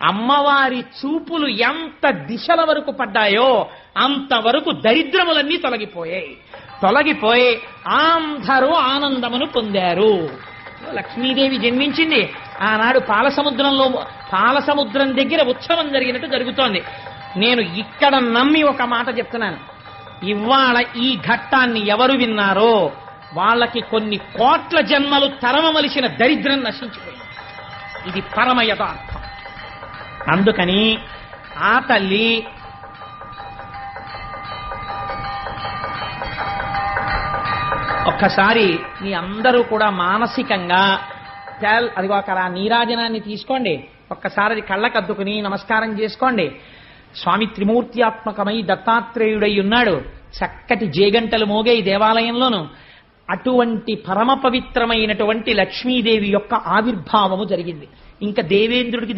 అమ్మవారి చూపులు ఎంత దిశల వరకు పడ్డాయో అంతవరకు దరిద్రములన్నీ తొలగిపోయి అందరూ ఆనందమును పొందారు. లక్ష్మీదేవి జన్మించింది ఆనాడు పాలసముద్రం దగ్గర ఉత్సవం జరిగినట్టు జరుగుతోంది. నేను ఇక్కడ నమ్మి ఒక మాట చెప్తున్నాను, ఇవాళ ఈ ఘట్టాన్ని ఎవరు విన్నారో వాళ్ళకి కొన్ని కోట్ల జన్మలు తరమవలసిన దరిద్రం నశించిపోయింది. ఇది పరమ యథార్థం. అందుకని ఆ తల్లి ఒక్కసారి మీ అందరూ కూడా మానసికంగా అదిగో అక్కడ ఆ నీరాజనాన్ని తీసుకోండి, ఒక్కసారి అది కళ్ళకద్దుకుని నమస్కారం చేసుకోండి. స్వామి త్రిమూర్త్యాత్మకమై దత్తాత్రేయుడై ఉన్నాడు. చక్కటి జేగంటలు మోగే ఈ దేవాలయంలోను అటువంటి పరమ పవిత్రమైనటువంటి లక్ష్మీదేవి యొక్క ఆవిర్భావము జరిగింది. ఇంకా దేవేంద్రుడికి